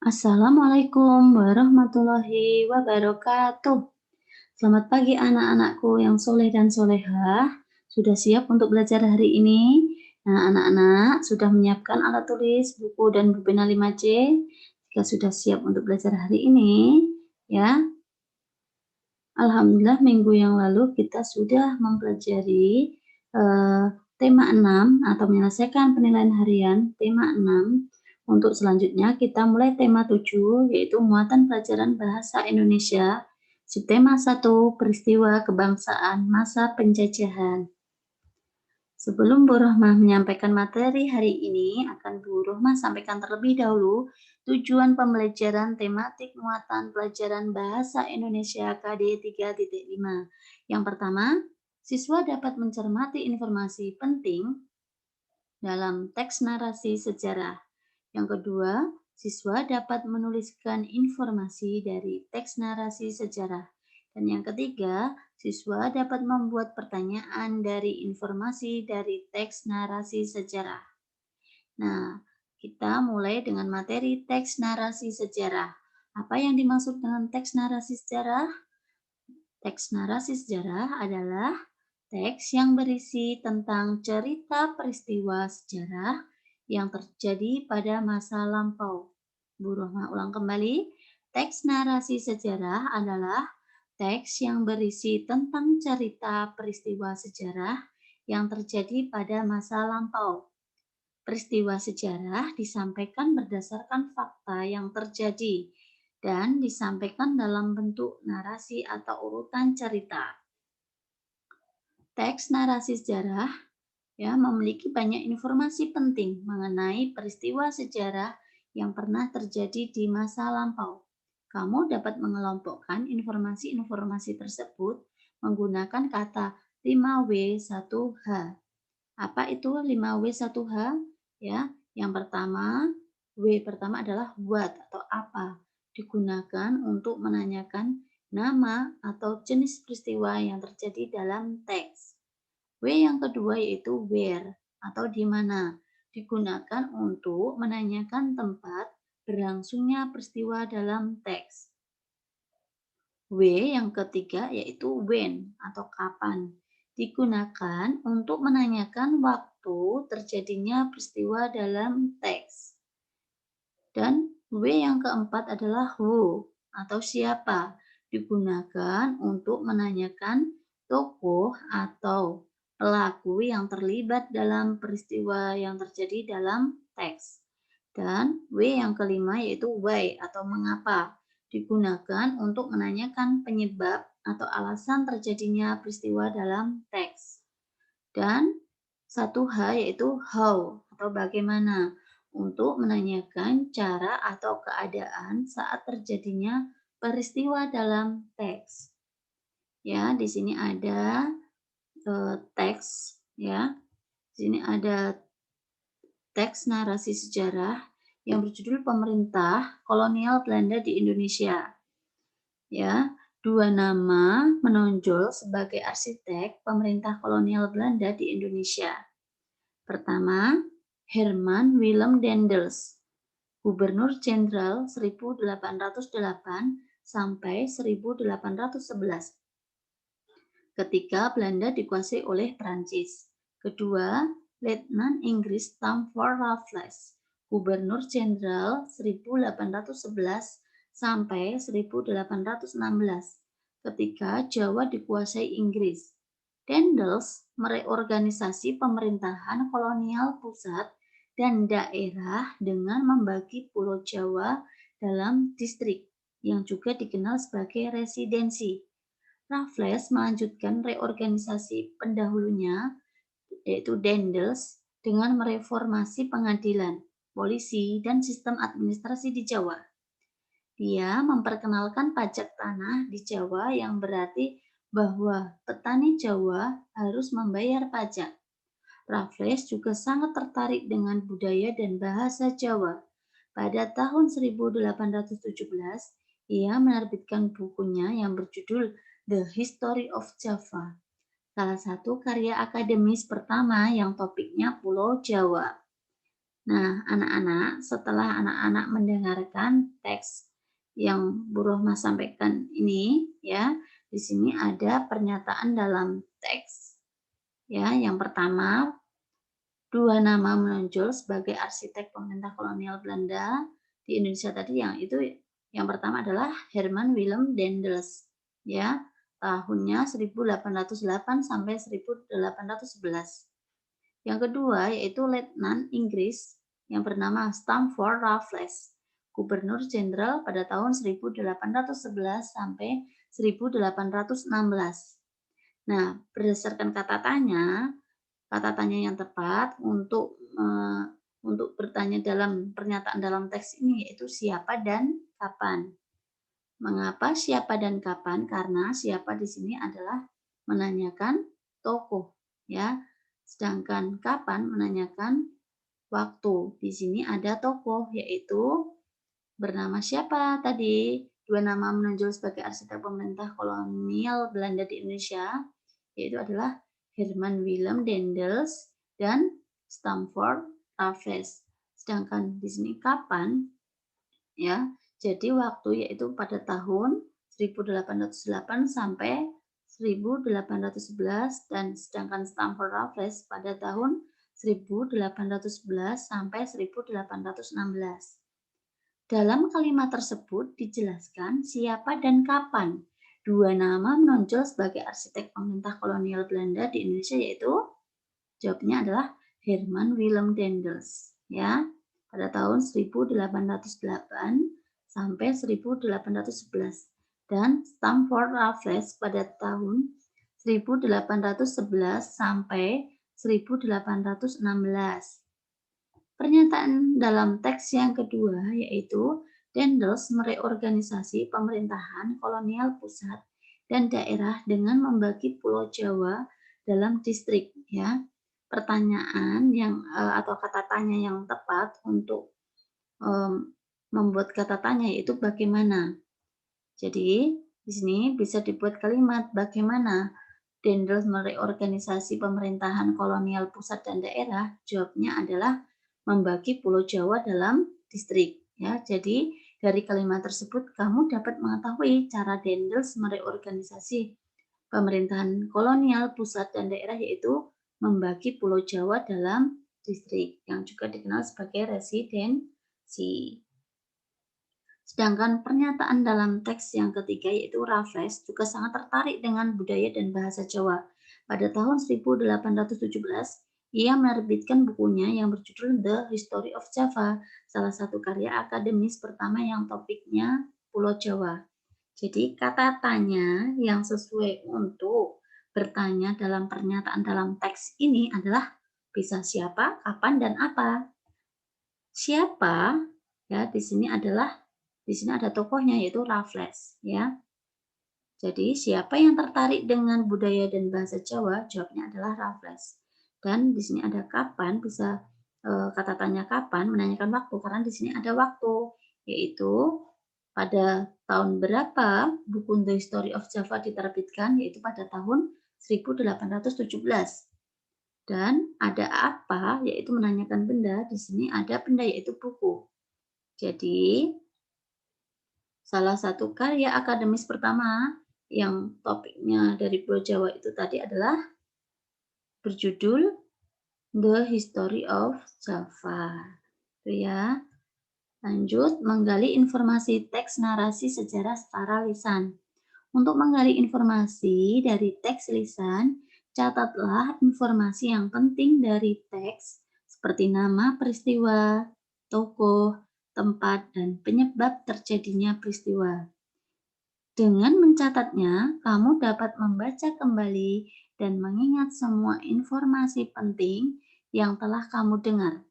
Assalamualaikum warahmatullahi wabarakatuh. Selamat pagi anak-anakku yang soleh dan solehah. Sudah siap untuk belajar hari ini? Nah, anak-anak sudah menyiapkan alat tulis, buku, dan pulpen 5C? Jika sudah siap untuk belajar hari ini, ya. Alhamdulillah minggu yang lalu kita sudah mempelajari tema 6 atau menyelesaikan penilaian harian tema 6. Untuk selanjutnya kita mulai tema 7 yaitu muatan pelajaran bahasa Indonesia. Subtema 1 peristiwa kebangsaan masa penjajahan. Sebelum Bu Rohmah menyampaikan materi hari ini, akan Bu Rohmah sampaikan terlebih dahulu tujuan pembelajaran tematik muatan pelajaran bahasa Indonesia KD 3.5. Yang pertama, siswa dapat mencermati informasi penting dalam teks narasi sejarah. Yang kedua, siswa dapat menuliskan informasi dari teks narasi sejarah. Dan yang ketiga, siswa dapat membuat pertanyaan dari informasi dari teks narasi sejarah. Nah, kita mulai dengan materi teks narasi sejarah. Apa yang dimaksud dengan teks narasi sejarah? Teks narasi sejarah adalah teks yang berisi tentang cerita peristiwa sejarah yang terjadi pada masa lampau. Bu Rohmah ulang kembali, teks narasi sejarah adalah teks yang berisi tentang cerita peristiwa sejarah yang terjadi pada masa lampau. Peristiwa sejarah disampaikan berdasarkan fakta yang terjadi dan disampaikan dalam bentuk narasi atau urutan cerita. Teks narasi sejarah memiliki banyak informasi penting mengenai peristiwa sejarah yang pernah terjadi di masa lampau. Kamu dapat mengelompokkan informasi-informasi tersebut menggunakan kata 5W1H. Apa itu 5W1H? Ya, yang pertama, W pertama adalah what atau apa, digunakan untuk menanyakan nama atau jenis peristiwa yang terjadi dalam teks. W yang kedua yaitu where atau di mana, digunakan untuk menanyakan tempat berlangsungnya peristiwa dalam teks. W yang ketiga yaitu when atau kapan, digunakan untuk menanyakan waktu terjadinya peristiwa dalam teks. Dan W yang keempat adalah who atau siapa, digunakan untuk menanyakan tokoh atau pelaku yang terlibat dalam peristiwa yang terjadi dalam teks. Dan W yang kelima yaitu why atau mengapa, digunakan untuk menanyakan penyebab atau alasan terjadinya peristiwa dalam teks. Dan 1H yaitu how atau bagaimana, untuk menanyakan cara atau keadaan saat terjadinya peristiwa dalam teks. Ya, di sini ada teks ya. Di sini ada teks narasi sejarah yang berjudul Pemerintah Kolonial Belanda di Indonesia. Ya, dua nama menonjol sebagai arsitek pemerintah kolonial Belanda di Indonesia. Pertama, Herman Willem Daendels, Gubernur Jenderal 1808 sampai 1811. Ketika Belanda dikuasai oleh Prancis. Kedua, Letnan Inggris Stamford Raffles, Gubernur Jenderal 1811 sampai 1816, ketika Jawa dikuasai Inggris. Daendels mereorganisasi pemerintahan kolonial pusat dan daerah dengan membagi Pulau Jawa dalam distrik yang juga dikenal sebagai residensi. Raffles melanjutkan reorganisasi pendahulunya, yaitu Daendels, dengan mereformasi pengadilan, polisi, dan sistem administrasi di Jawa. Dia memperkenalkan pajak tanah di Jawa yang berarti bahwa petani Jawa harus membayar pajak. Raffles juga sangat tertarik dengan budaya dan bahasa Jawa. Pada tahun 1817, ia menerbitkan bukunya yang berjudul The History of Java. salah satu karya akademis pertama yang topiknya Pulau Jawa. Nah, anak-anak, setelah anak-anak mendengarkan teks yang Bu Rohmah sampaikan ini, ya, di sini ada pernyataan dalam teks. Ya, yang pertama, 2 nama menonjol sebagai arsitek pemerintah kolonial Belanda di Indonesia tadi, yang itu yang pertama adalah Herman Willem Daendels, ya, tahunnya 1808 sampai 1811. Yang kedua yaitu Letnan Inggris yang bernama Stamford Raffles, Gubernur Jenderal pada tahun 1811 sampai 1816. Nah, berdasarkan kata tanya yang tepat untuk bertanya dalam pernyataan dalam teks ini yaitu siapa dan kapan. Mengapa siapa dan kapan? Karena siapa di sini adalah menanyakan tokoh, ya. Sedangkan kapan menanyakan waktu. Di sini ada tokoh yaitu bernama siapa tadi? 2 nama menonjol sebagai arsitek pemerintah kolonial Belanda di Indonesia, yaitu adalah Herman Willem Daendels dan Stamford Raffles. Sedangkan di sini kapan, ya, jadi waktu yaitu pada tahun 1808 sampai 1811, dan sedangkan Stamford Raffles pada tahun 1811 sampai 1816. Dalam kalimat tersebut dijelaskan siapa dan kapan 2 nama menonjol sebagai arsitek pemerintah kolonial Belanda di Indonesia, yaitu jawabnya adalah Herman Willem Daendels, ya, pada tahun 1808 sampai 1811, dan Stamford Raffles pada tahun 1811 sampai 1816. Pernyataan dalam teks yang kedua yaitu Daendels mereorganisasi pemerintahan kolonial pusat dan daerah dengan membagi Pulau Jawa dalam distrik, ya. Pertanyaan yang atau kata tanya yang tepat untuk membuat kata tanya yaitu bagaimana. Jadi di sini bisa dibuat kalimat bagaimana Daendels mereorganisasi pemerintahan kolonial pusat dan daerah. Jawabnya adalah membagi Pulau Jawa dalam distrik, ya. Jadi dari kalimat tersebut kamu dapat mengetahui cara Daendels mereorganisasi pemerintahan kolonial pusat dan daerah, yaitu membagi Pulau Jawa dalam distrik yang juga dikenal sebagai residensi. Sedangkan pernyataan dalam teks yang ketiga yaitu Raffles juga sangat tertarik dengan budaya dan bahasa Jawa. Pada tahun 1817, ia menerbitkan bukunya yang berjudul The History of Java, salah satu karya akademis pertama yang topiknya Pulau Jawa. Jadi kata tanya yang sesuai untuk bertanya dalam pernyataan dalam teks ini adalah bisa siapa, kapan, dan apa. Siapa, ya, di sini ada tokohnya yaitu Raffles, ya. Jadi siapa yang tertarik dengan budaya dan bahasa Jawa? Jawabnya adalah Raffles. Dan di sini ada kapan, bisa kata tanya kapan menanyakan waktu karena di sini ada waktu, yaitu pada tahun berapa buku The History of Java diterbitkan, yaitu pada tahun 1817. Dan ada apa, yaitu menanyakan benda. Di sini ada benda yaitu buku. Jadi salah satu karya akademis pertama yang topiknya dari Pulau Jawa itu tadi adalah berjudul The History of Java. Itu ya. Lanjut, menggali informasi teks narasi sejarah secara lisan. Untuk menggali informasi dari teks lisan, catatlah informasi yang penting dari teks seperti nama peristiwa, tokoh, tempat, dan penyebab terjadinya peristiwa. Dengan mencatatnya, kamu dapat membaca kembali dan mengingat semua informasi penting yang telah kamu dengar.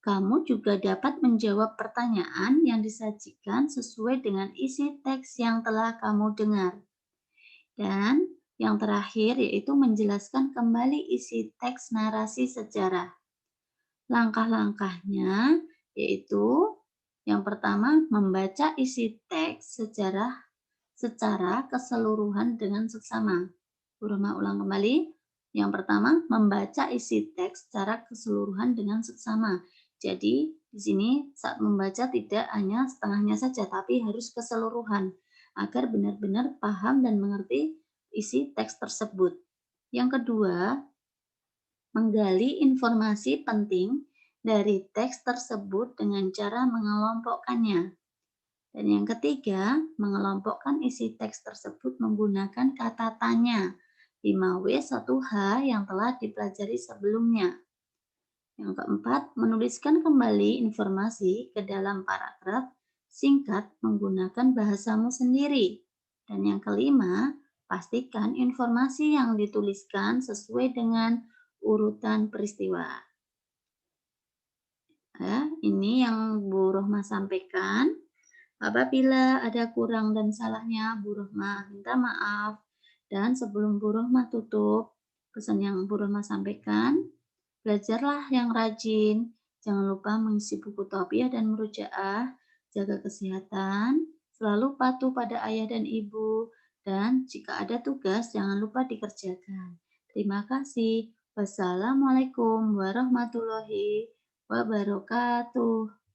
Kamu juga dapat menjawab pertanyaan yang disajikan sesuai dengan isi teks yang telah kamu dengar. Dan yang terakhir yaitu menjelaskan kembali isi teks narasi sejarah. Langkah-langkahnya yaitu yang pertama, membaca isi teks sejarah secara keseluruhan dengan seksama. Bu Rohmah ulang kembali. Yang pertama, membaca isi teks secara keseluruhan dengan seksama. Jadi, di sini saat membaca tidak hanya setengahnya saja, tapi harus keseluruhan agar benar-benar paham dan mengerti isi teks tersebut. Yang kedua, menggali informasi penting dari teks tersebut dengan cara mengelompokkannya. Dan yang ketiga, mengelompokkan isi teks tersebut menggunakan kata tanya 5W1H yang telah dipelajari sebelumnya. Yang keempat, menuliskan kembali informasi ke dalam paragraf singkat menggunakan bahasamu sendiri. Dan yang kelima, pastikan informasi yang dituliskan sesuai dengan urutan peristiwa. Ya, ini yang Bu Rohmah sampaikan. Apabila ada kurang dan salahnya, Bu Rohmah minta maaf. Dan sebelum Bu Rohmah tutup, pesan yang Bu Rohmah sampaikan, belajarlah yang rajin, jangan lupa mengisi buku taupiah dan murojaah, jaga kesehatan, selalu patuh pada ayah dan ibu, dan jika ada tugas jangan lupa dikerjakan. Terima kasih. Wassalamualaikum warahmatullahi wabarakatuh.